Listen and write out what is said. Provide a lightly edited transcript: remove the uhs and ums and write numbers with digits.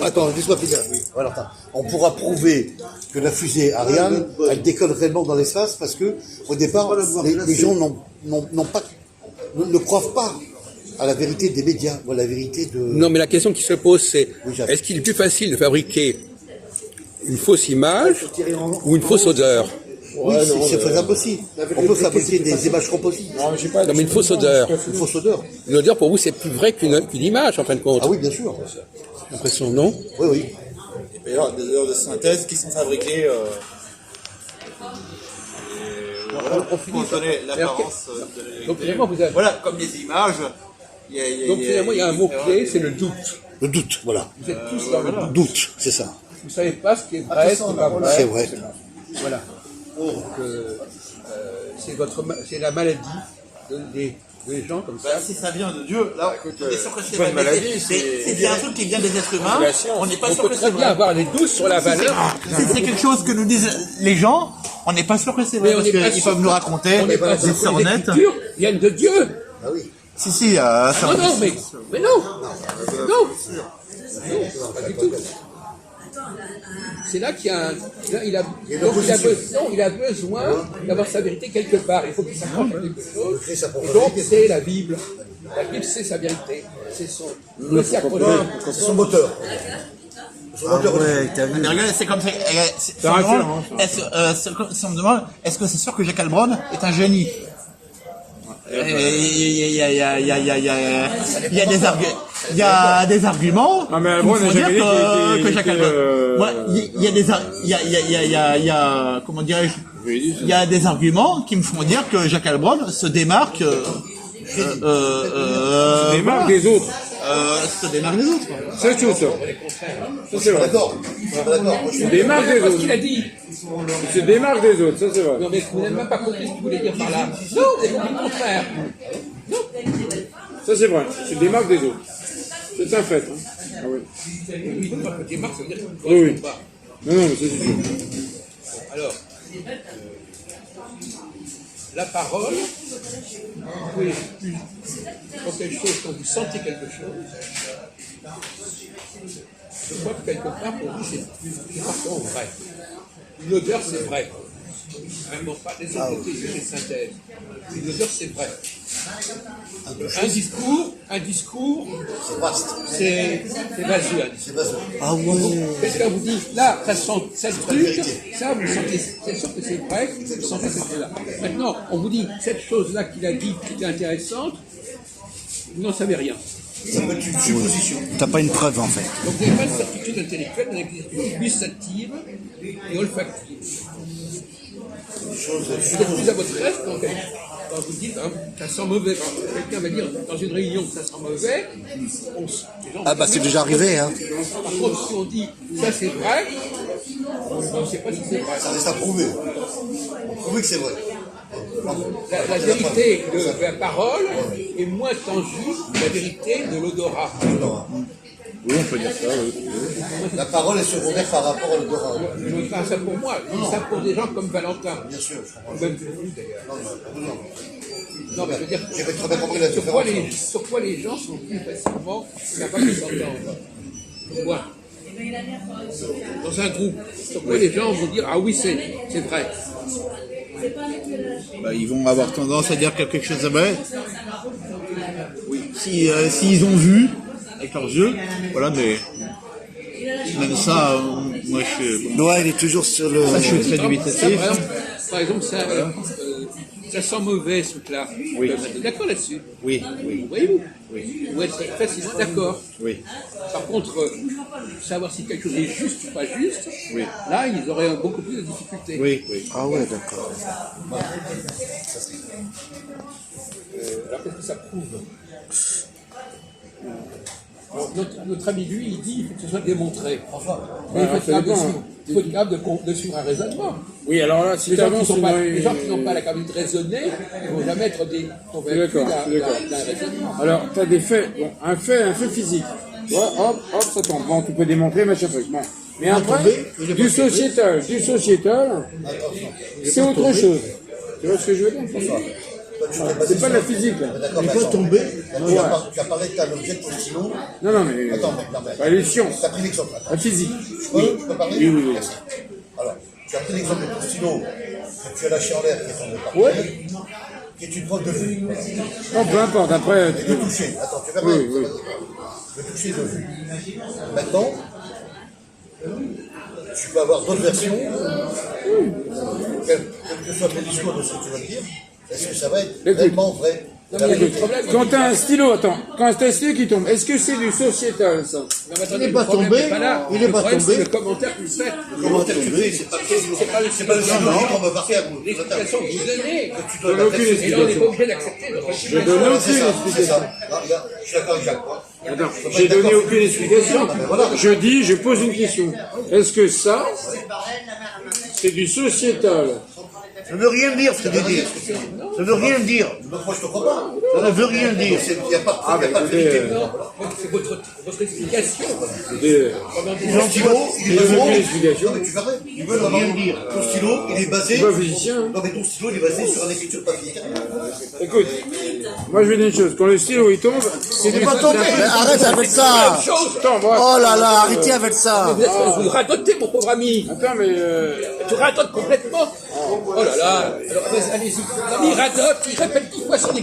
Attends, laisse-moi finir. Oui. Voilà, attends. On pourra prouver que la fusée Ariane, elle décolle réellement dans l'espace parce que, au départ, les gens ne croient pas à la vérité des médias ou à la vérité de... Non, mais la question qui se pose, c'est Oui, est-ce qu'il est plus facile de fabriquer une fausse image ou une fausse odeur? Oui, c'est faisable aussi. On peut fabriquer des images composites. Non, mais une fausse odeur. Une fausse odeur. Une odeur, pour vous, c'est plus vrai qu'une image, en fin de compte. Ah oui, bien sûr. J'ai l'impression, non? Oui, oui. Il peut y avoir des odeurs de synthèse qui sont fabriquées voilà, pour donner l'apparence de Donc finalement, vous avez... Voilà, comme les images. Donc finalement, il y a un mot-clé, c'est le doute. Le doute, voilà. Vous êtes tous dans le doute. Doute, c'est ça. Vous ne savez pas ce qui est vrai, ce qui n'est pas vrai. C'est vrai. Voilà. Donc, c'est la maladie des gens comme ça. Bah, si ça vient de Dieu, là, on est sûr que c'est pas une maladie, c'est un truc qui vient des êtres humains. On n'est pas On sûr peut que c'est très bien vrai. avoir des doutes sur la valeur. Si c'est quelque chose que nous disent les gens, on n'est pas sûr que c'est vrai. Mais on Parce n'est pas qu'ils sûr peuvent nous raconter On n'est pas sûr des que sœurs les nettes. Écritures viennent de Dieu. Ah oui. Si, ça Non, mais non. Non, pas du tout. C'est là qu'il y a il a besoin d'avoir sa vérité quelque part. Il faut qu'il s'accroche à quelque chose. Et donc, c'est la Bible. La Bible, c'est sa vérité. C'est son... C'est son moteur. Son moteur. Mais regarde, c'est comme ça. Si on me demande, est-ce que c'est sûr que Jacques Heilbronn est un génie? Il y a des arguments qui me font dire que Jacques Heilbronn. Il y a comment dirais-je? Il y a des arguments qui me font dire que Jacques Heilbronn se démarque. Se démarque des autres. Se démarque des autres. C'est tout ça. Ça c'est vrai. D'accord. D'accord. Se démarque des Parce autres. qu'il a dit. Il se démarque des autres, ça c'est vrai. Non, mais vous n'avez même pas compris ce qu'il voulait dire par là. Non, vous avez compris le contraire. Non. Ça c'est vrai. Il se démarque des autres. C'est un fait. Hein. Ah oui. Oui, parce que démarque, ça veut dire que Oui, oui. pas. Non, non, mais ça c'est sûr. Alors, la parole, vous pouvez quand quelque chose, quand vous sentez quelque chose, je crois que quelque part, pour vous, c'est parfois vrai. Une odeur, c'est vrai. Vraiment pas les autres côtés, c'est des synthèses. Une odeur, c'est vrai. Un discours, C'est vaste. c'est vaseux. Un discours. C'est vaste. Ah ouais. Qu'est-ce qu'on vous dit? Là, ça sent cette truc, ça vous sentez, c'est sûr que c'est vrai, vous sentez cette chose-là. Maintenant, on vous dit, cette chose-là qu'il a dit, qui est intéressante, vous n'en savez rien. Ça peut être une supposition. T'as pas une preuve en fait. Donc vous n'avez pas de certitude intellectuelle, vous avez des certitudes gustatives et olfactives. Vous êtes plus à votre aise quand vous dites, hein, ça sent mauvais. Quand quelqu'un va dire dans une réunion que ça sent mauvais, les gens Ah bah c'est déjà arrivé hein. Par contre, si on dit ça c'est vrai, on ne sait pas si c'est vrai. Ça reste à prouver. On prouve que c'est vrai. La vérité de la parole est moins tangible que la vérité de l'odorat. Oui, on peut dire ça, oui. La parole est secondaire par rapport à l'odorat. Je ne dis pas ça pour moi, je dis ça pour des gens comme Valentin. Bien sûr. Ou même pour vous d'ailleurs. Non, mais je veux dire, J'avais très bien compris la différence. sur quoi les gens sont plus facilement capables de s'entendre. Moi. Dans un groupe, sur quoi les gens vont dire ah oui, c'est vrai. Bah, ils vont avoir tendance à dire quelque chose de vrai. Oui. S'ils ont vu avec leurs yeux, voilà, mais même ça, moi je suis. Noah il est toujours sur le. Ça, je suis très Ça, dubitatif. par exemple, ça sent mauvais ce truc-là. Oui. Vous êtes d'accord là-dessus? Oui, oui, Voyez-vous? oui, Vous êtes facilement d'accord. oui. Par contre, savoir si quelque chose est juste ou pas juste, Oui. là, ils auraient beaucoup plus de difficultés. Oui, oui. Ah ouais d'accord. Alors, qu'est-ce que ça prouve? Alors, notre ami, lui, il dit qu'il faut que ce soit démontré. Mais il faut être capable de suivre un raisonnement. Oui, alors là, si Les tu gens qui avances... n'ont pas la capacité de raisonner, ils ne vont jamais être convaincus D'accord, d'un d'accord. raisonnement. Alors, tu as des faits, bon, un fait physique. Tu vois, hop, ça tombe. Bon, tu peux démontrer, machin truc. Bon. Mais après, du sociétal, c'est autre chose. Tu vois ce que je veux dire? C'est pas de la physique, là. D'accord, Il mais peut attends. tomber. Tu as parlé de ta objet de ton stylo. Non, mais. Attends, mec, non, mais. Bah, les sciences. Tu as pris l'exemple. Attends. La physique. Je peux parler? Oui. Merci. Alors, tu as pris l'exemple de ton stylo que tu as lâché en l'air qui est tombé par Ouais. terre, qui est une preuve de vue. Non, peu importe, après. Et de toucher. Attends, tu vas Oui. de toucher de vue. Maintenant, tu peux avoir d'autres versions. Quel que soit ton discours de ce que tu vas dire, est-ce que ça va être Écoute. réellement vrai? Non, mais il y a des problèmes. Quand t'as un stylo, attends, quand t'as un stylo qui tombe, est-ce que c'est du sociétal, ça? Non, mais attendez, Il est pas le problème tombé, n'est pas là. il est Le pas problème, tombé. c'est le commentaire que vous faites. Comment tu fais? C'est pas le stylo qui tombe par terre. L'explication que vous donnez. Tu donne dois aucune Et là, on n'est explication. pas obligé d'accepter votre Je explication. donne Voilà, aucune c'est ça. explication. Non, regarde, je suis d'accord avec Jacques. Moi. Attends, j'ai donné aucune explication. Je dis, je pose une question. Est-ce que ça, c'est du sociétal? Ça ne veut rien dire ce que tu dis. Ça ne veut rien dire. Donc moi je te crois pas. Ça ne veut rien dire. Il n'y a pas de vérité. Non, c'est votre explication. Ton stylo, il est J'ai basé. aucune explication. Non, mais tu verrais. Ils veulent rien dire. Ton stylo, il est basé. Je suis pas physicien. Non, mais ton stylo, il est basé sur une écriture papier. Écoute, moi je vais dire une chose. Quand le stylo il tombe, c'est du. Pas tomber. Mais arrête avec ça. Attends, moi. Oh là là, arrêtez avec ça. Vous radotez, mon pauvre ami. Attends, mais. Tu radotes complètement. Oh là là. Alors, allez-y. Il radote, il répète 10 fois son